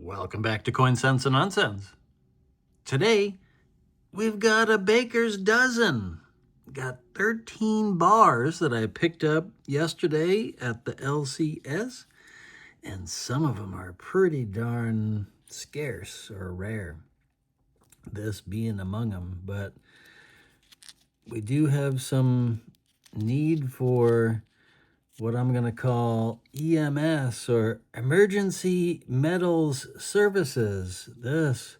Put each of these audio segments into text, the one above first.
Welcome back to Coin Sense and Nonsense. Today, we've got a baker's dozen. Got 13 bars that I picked up yesterday at the LCS, and some of them are pretty darn scarce or rare, this being among them. But we do have some need for what I'm going to call EMS, or Emergency Metals Services. This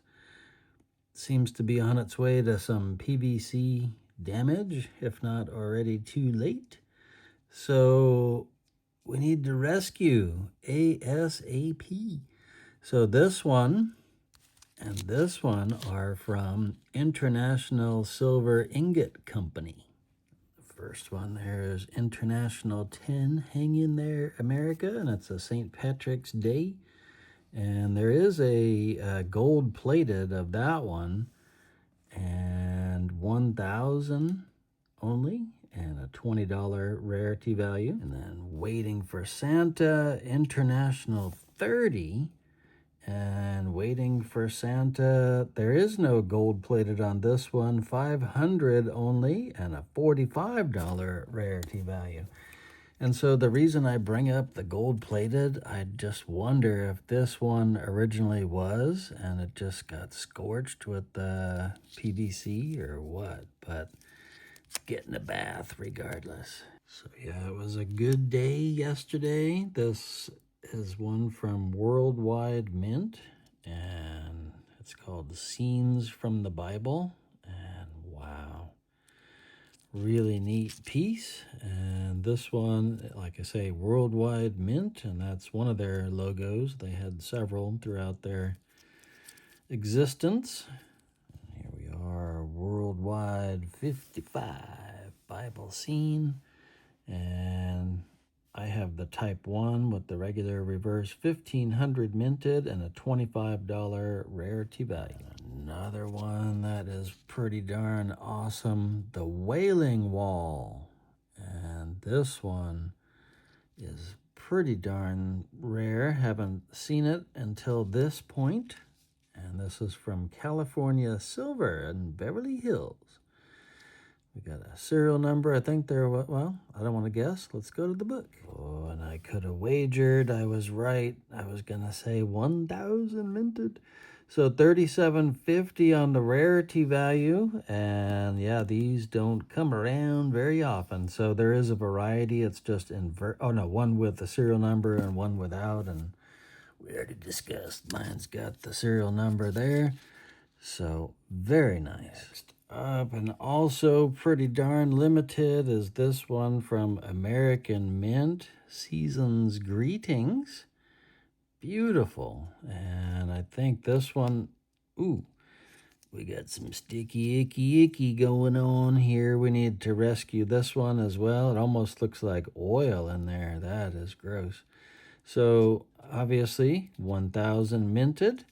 seems to be on its way to some PVC damage, if not already too late. So we need to rescue ASAP. So this one and this one are from International Silver Ingot Company. First one there is International 10 hanging there, America, and it's a St. Patrick's Day. And there is a gold plated of that one, and 1,000 only, and a $20 rarity value. And then Waiting for Santa, International 30. And Waiting for Santa, there is no gold plated on this one, 500 only, and a $45 rarity value. And so the reason I bring up the gold plated, I just wonder if this one originally was and it just got scorched with the PVC or what, but get in the bath regardless. So yeah, it was a good day yesterday. This is one from Worldwide Mint, and it's called Scenes from the Bible. And wow, really neat piece. And this one, like I say, Worldwide Mint, and that's one of their logos. They had several throughout their existence. Here we are, Worldwide 55 Bible scene, and I have the type 1 with the regular reverse 1500 minted and a $25 rarity value. Another one that is pretty darn awesome, the Wailing Wall. And this one is pretty darn rare. Haven't seen it until this point. And this is from California Silver in Beverly Hills. We got a serial number. I think they're, well, I don't want to guess. Let's go to the book. Oh, and I could have wagered. I was right. I was going to say 1,000 minted. So 37.50 on the rarity value. And yeah, these don't come around very often. So there is a variety. It's just one with the serial number and one without. And we already discussed. Mine's got the serial number there. So very nice. Next up, and also pretty darn limited, is this one from American Mint, Season's Greetings. Beautiful. And I think this one, ooh, we got some sticky icky going on here. We need to rescue this one as well. It almost looks like oil in there. That is gross. So obviously 1,000 minted.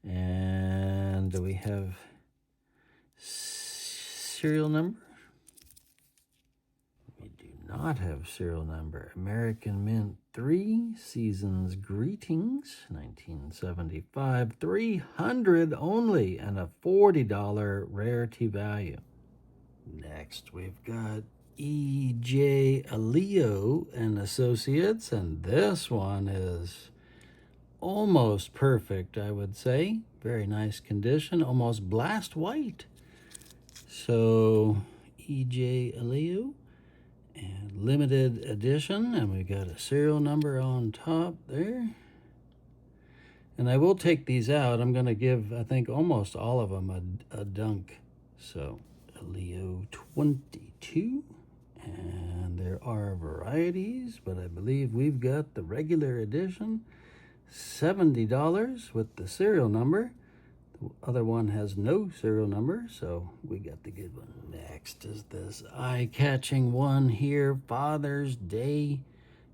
And do we have serial number? We do not have serial number. American Mint 3, Season's Greetings, 1975, 300 only, and a $40 rarity value. Next, we've got E.J. Aleo and Associates, and this one is almost perfect, I would say. Very nice condition, almost blast white. So E.J. Aleo, and limited edition, and we got a serial number on top there. And I will take these out. I'm going to give, I think, almost all of them a dunk. So Aleo 22, and there are varieties, but I believe we've got the regular edition, $70 with the serial number. The other one has no serial number, so we got the good one. Next is this eye-catching one here, Father's Day,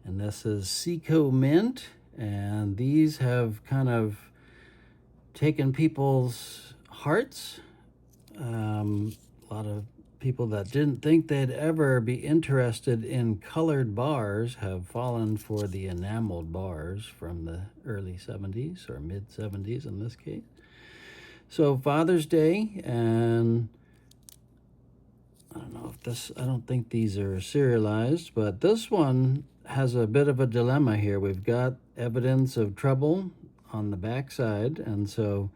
and this is Seco Mint, and these have kind of taken people's hearts. A lot of people that didn't think they'd ever be interested in colored bars have fallen for the enameled bars from the early 70s, or mid 70s in this case. So Father's Day, and I don't know if this, I don't think these are serialized, but this one has a bit of a dilemma here. We've got evidence of trouble on the backside, and so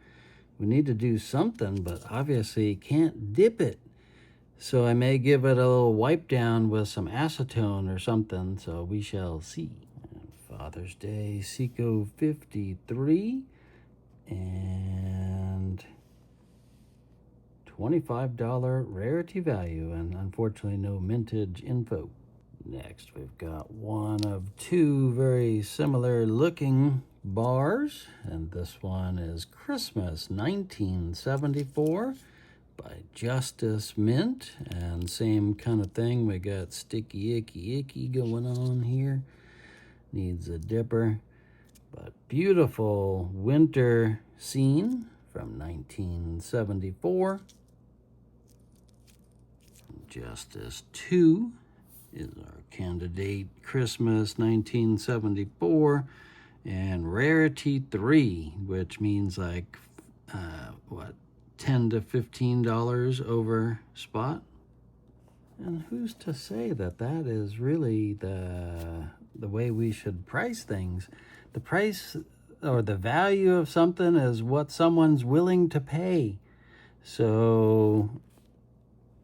we need to do something, but obviously can't dip it. So I may give it a little wipe down with some acetone or something, so we shall see. And Father's Day, Seco 53, and $25 rarity value, and unfortunately no mintage info. Next, we've got one of two very similar looking bars, and this one is Christmas 1974 by Justice Mint, and same kind of thing. We got sticky icky going on here. Needs a dipper, but beautiful winter scene from 1974. Justice 2 is our candidate, Christmas 1974, and Rarity 3, which means like, $10 to $15 over spot. And who's to say that that is really the way we should price things? The price or the value of something is what someone's willing to pay. So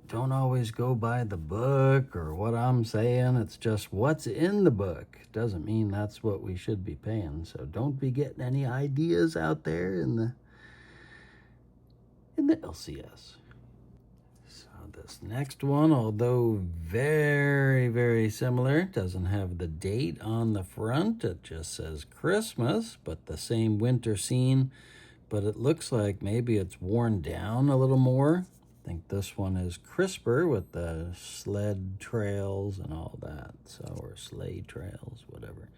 don't always go by the book or what I'm saying. It's just what's in the book. Doesn't mean that's what we should be paying. So don't be getting any ideas out there in the LCS. So this next one, although very, very similar, doesn't have the date on the front. It just says Christmas, but the same winter scene. But it looks like maybe it's worn down a little more. I think this one is crisper with the sled trails and all that. So, or sleigh trails, whatever.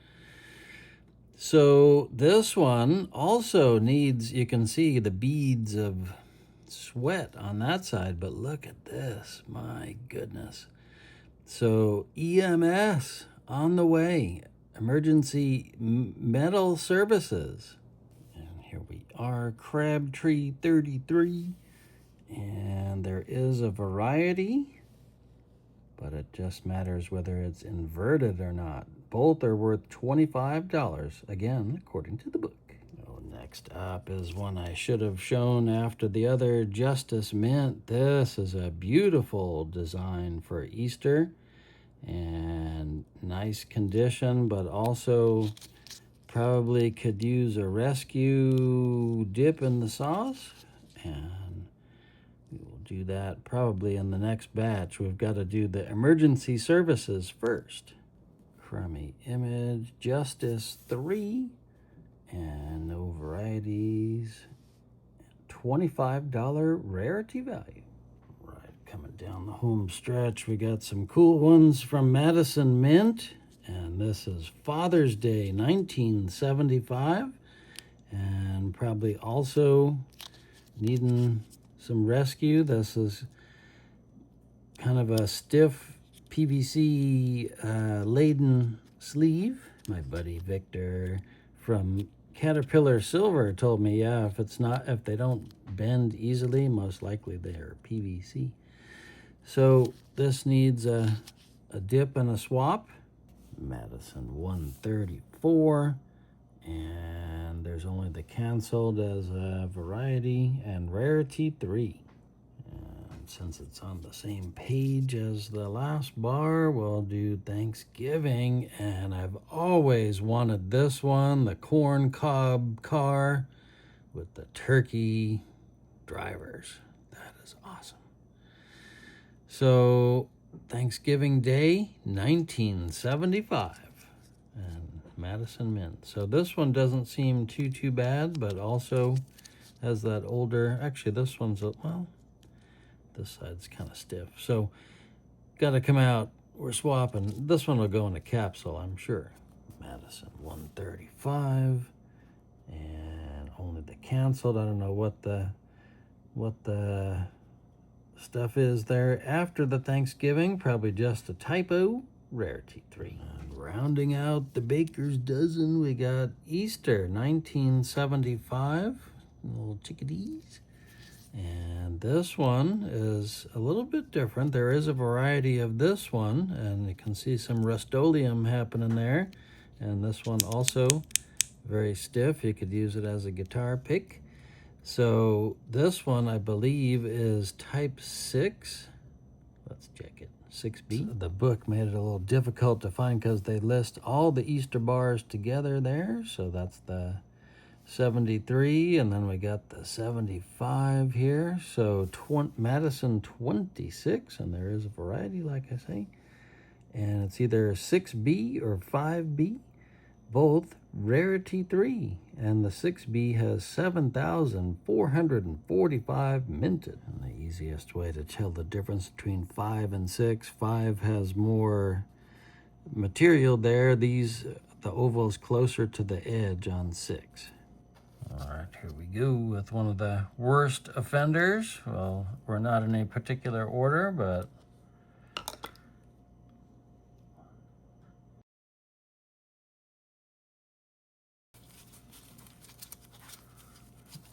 So this one also needs, you can see the beads of sweat on that side, but look at this, my goodness. So EMS on the way, emergency metal services. And here we are, Crabtree 33. And there is a variety, but it just matters whether it's inverted or not. Both are worth $25, again, according to the book. Next up is one I should have shown after the other, Justice Mint. This is a beautiful design for Easter and nice condition, but also probably could use a rescue dip in the sauce. And we will do that probably in the next batch. We've got to do the emergency services first. Crummy image, Justice 3. And no varieties. $25 rarity value. Right, coming down the home stretch, we got some cool ones from Madison Mint. And this is Father's Day 1975. And probably also needing some rescue. This is kind of a stiff PVC laden sleeve. My buddy Victor from Caterpillar Silver told me, yeah, if they don't bend easily, most likely they're PVC. So this needs a dip and a swap. Madison 134, and there's only the canceled as a variety, and Rarity 3. And since it's on the same page as the last bar, we'll do Thanksgiving, and I've always wanted this one, the corn cob car with the turkey drivers. That is awesome. So Thanksgiving Day 1975 and Madison Mint. So this one doesn't seem too bad, but also has that older, actually this one's, well, this side's kind of stiff. So got to come out, we're swapping. This one will go in a capsule, I'm sure. Madison 135, and only the canceled. I don't know what the Stuff is there after the Thanksgiving, probably just a typo, rarity 3. And rounding out the baker's dozen, we got Easter 1975, little chickadees. And this one is a little bit different. There is a variety of this one, and you can see some Rust-Oleum happening there. And this one also very stiff. You could use it as a guitar pick. So this one, I believe, is type 6. Let's check it. 6B. So the book made it a little difficult to find because they list all the Easter bars together there. So that's the 73, and then we got the 75 here. So Madison 26, and there is a variety, like I say. And it's either 6B or 5B, both rarity 3. And the 6B has 7,445 minted. And the easiest way to tell the difference between 5 and 6, 5 has more material there. The oval is closer to the edge on 6. All right, here we go with one of the worst offenders. Well, we're not in a particular order, but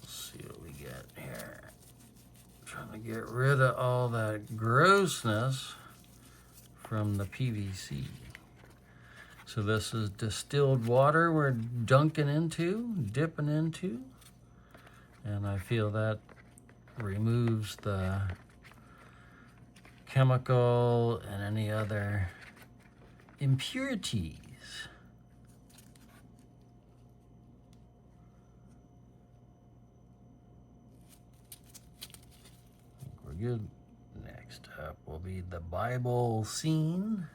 let's see what we get here. Trying to get rid of all that grossness from the PVC. So this is distilled water we're dipping into. And I feel that removes the chemical and any other impurities. I think we're good. Next up will be the Bible scene.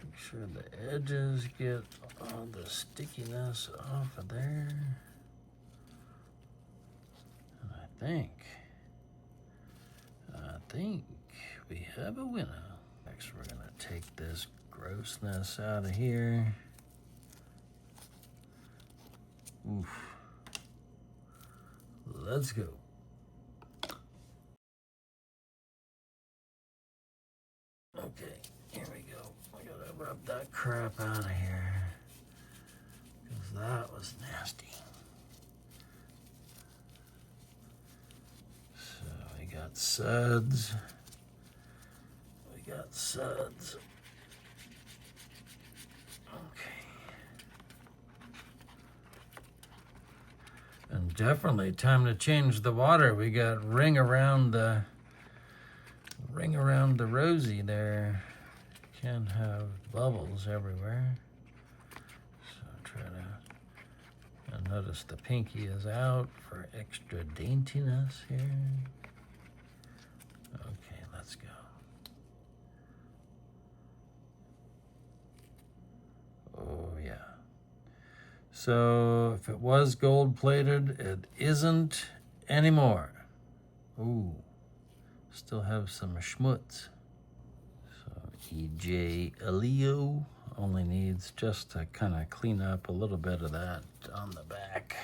Make sure the edges get all the stickiness off of there. And I think we have a winner. Next, we're gonna take this grossness out of here. Oof. Let's go. Okay, here we go. I gotta rub that crap out of here, because that was nasty. So we got suds. Okay. And definitely time to change the water. We got ring around the rosy there. Can't have bubbles everywhere. So try to, and notice the pinky is out for extra daintiness here. Okay, let's go. Oh yeah. So if it was gold plated, it isn't anymore. Ooh, still have some schmutz. So EJ Aleo only needs just to kind of clean up a little bit of that on the back.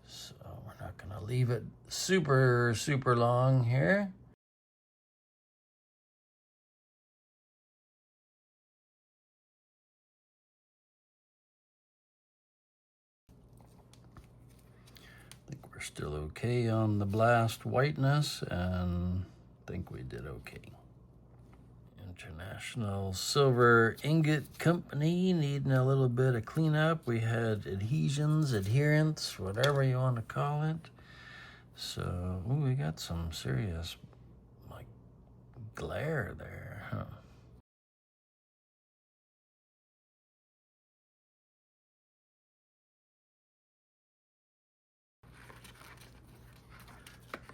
So we're not gonna leave it super long here. Still okay on the blast whiteness, and I think we did okay. International Silver Ingot Company needing a little bit of cleanup. We had adhesions, adherents, whatever you want to call it. So ooh, we got some serious like glare there, huh?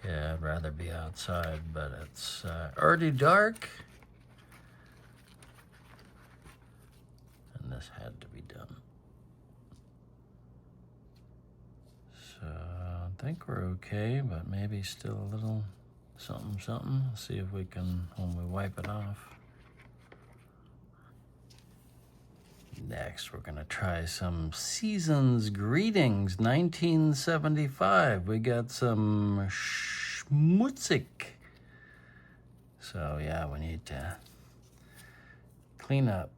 Yeah, I'd rather be outside, but it's already dark. And this had to be done. So I think we're okay, but maybe still a little something. See if we can, when we wipe it off. Next, we're gonna try some Season's Greetings 1975. We got some schmutzig. So yeah, we need to clean up.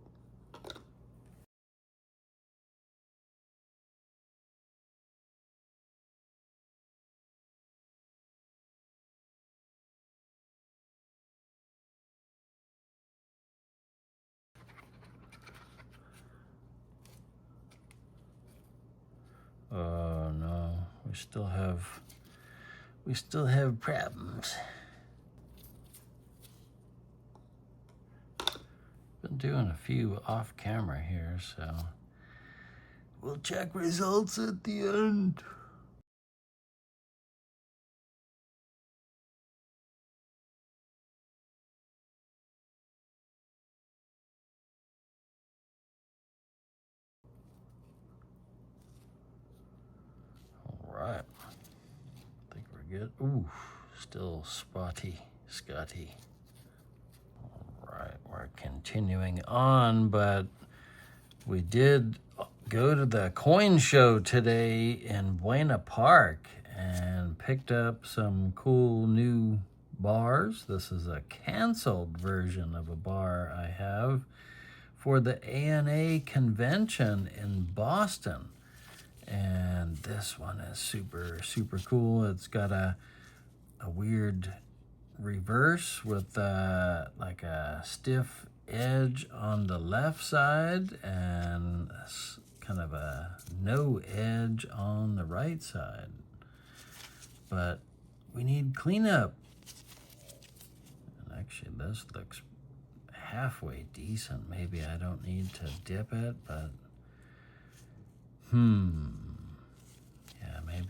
Oh no, we still have problems. Been doing a few off camera here, so we'll check results at the end. All right, I think we're good. Ooh, still spotty, Scotty. All right, we're continuing on, but we did go to the coin show today in Buena Park and picked up some cool new bars. This is a canceled version of a bar I have for the ANA convention in Boston. And this one is super, super cool. It's got a weird reverse with like a stiff edge on the left side and kind of a no edge on the right side. But we need cleanup. And actually, this looks halfway decent. Maybe I don't need to dip it, but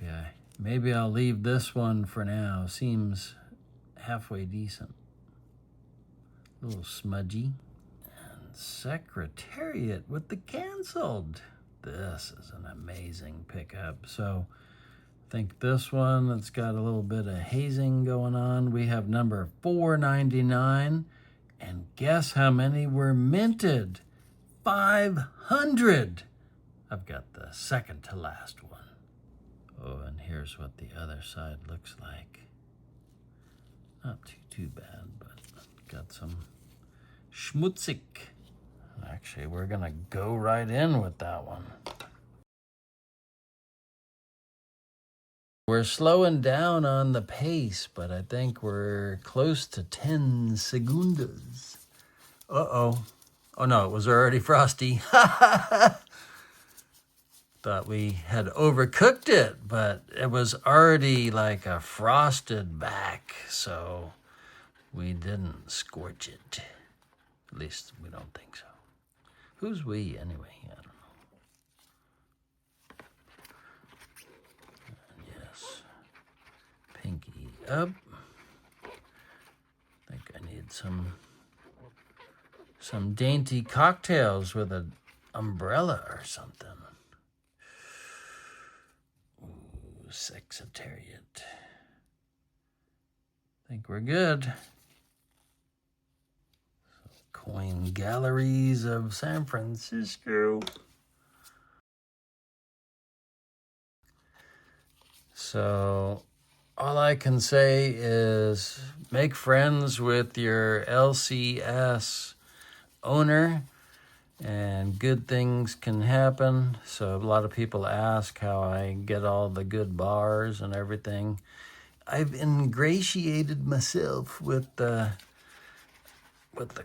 yeah, maybe I'll leave this one for now. Seems halfway decent. A little smudgy. And Secretariat with the canceled. This is an amazing pickup. So I think this one, it's got a little bit of hazing going on. We have number 499. And guess how many were minted? 500. I've got the second to last one. Oh, and here's what the other side looks like. Not too bad, but got some schmutzig. Actually, we're gonna go right in with that one. We're slowing down on the pace, but I think we're close to 10 segundos. Uh-oh. Oh no, it was already frosty. Thought we had overcooked it, but it was already like a frosted back, so we didn't scorch it. At least we don't think so. Who's we anyway? I don't know. And yes, pinky up. I think I need some dainty cocktails with an umbrella or something. Secretariat. I think we're good. So, coin galleries of San Francisco. So all I can say is make friends with your LCS owner and good things can happen. So a lot of people ask how I get all the good bars and everything. I've ingratiated myself with the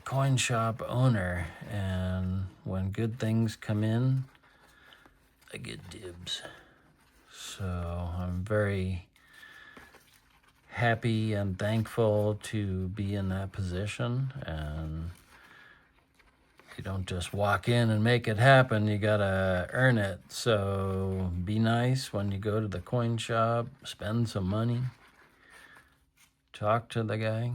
coin shop owner, and when good things come in, I get dibs. So I'm very happy and thankful to be in that position, and you don't just walk in and make it happen. You gotta earn it. So be nice when you go to the coin shop, spend some money, talk to the guy.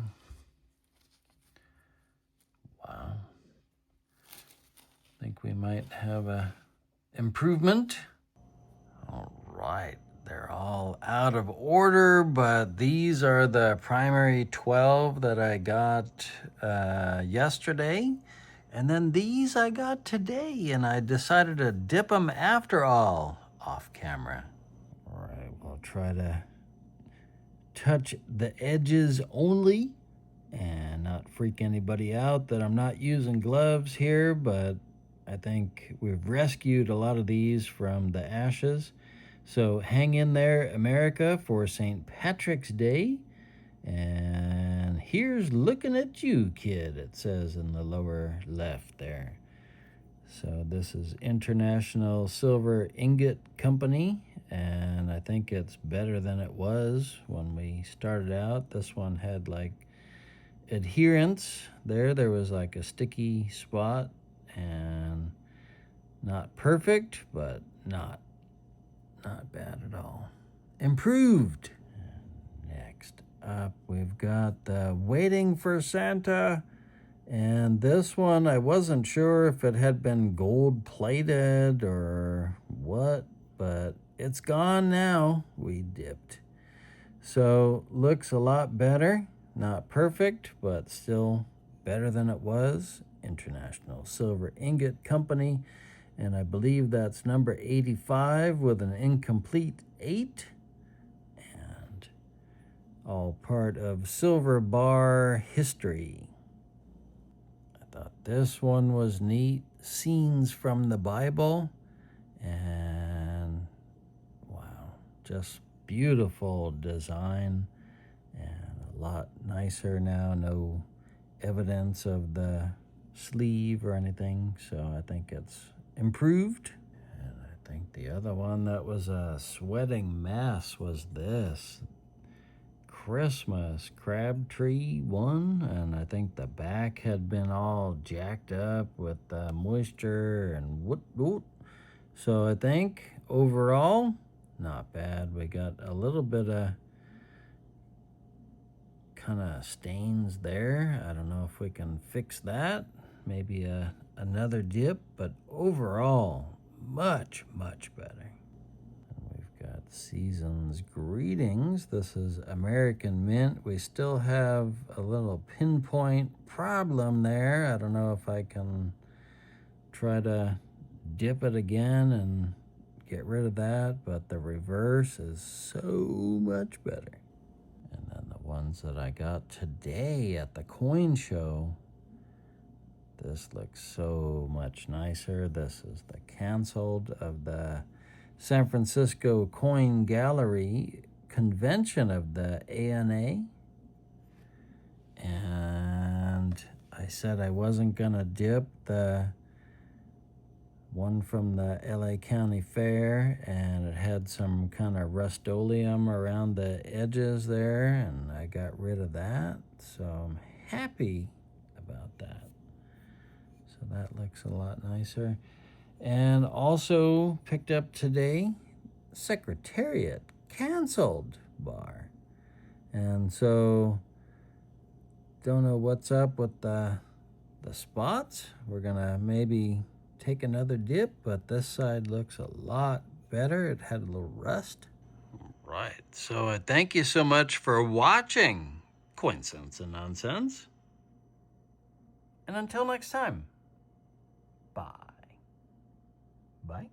Wow. I think we might have a improvement. All right. They're all out of order, but these are the primary 12 that I got yesterday. And then these I got today, and I decided to dip them after all, off camera. All right, we'll try to touch the edges only and not freak anybody out that I'm not using gloves here, but I think we've rescued a lot of these from the ashes. So hang in there, America, for St. Patrick's Day. And here's looking at you, kid, it says in the lower left there. So this is International Silver Ingot Company, and I think it's better than it was when we started out. This one had like adherence there. There was like a sticky spot, and not perfect, but not bad at all. Improved. Next up, we've got the Waiting for Santa. And this one, I wasn't sure if it had been gold plated or what, but it's gone now. We dipped. So looks a lot better. Not perfect, but still better than it was. International Silver Ingot Company. And I believe that's number 85 with an incomplete 8. And all part of silver bar history. I thought this one was neat. Scenes from the Bible. And wow, just beautiful design. And a lot nicer now. No evidence of the sleeve or anything. So I think it's improved. And I think the other one that was a sweating mess was this Christmas Crabtree one, and I think the back had been all jacked up with moisture and whoop. So I think overall not bad. We got a little bit of kind of stains there. I don't know if we can fix that. Maybe another dip, but overall much better. We've got Season's Greetings. This is American Mint. We still have a little pinpoint problem there. I don't know if I can try to dip it again and get rid of that, but the reverse is so much better. And then the ones that I got today at the coin show, this looks so much nicer. This is the canceled of the San Francisco Coin Gallery convention of the ANA. And I said I wasn't going to dip the one from the LA County Fair, and it had some kind of Rust-Oleum around the edges there, and I got rid of that. So I'm happy about that. So that looks a lot nicer. And also picked up today, Secretariat canceled bar. And so don't know what's up with the spots. We're gonna maybe take another dip, but this side looks a lot better. It had a little rust. Right, so thank you so much for watching Coinsense and Nonsense. And until next time, bye. Bye.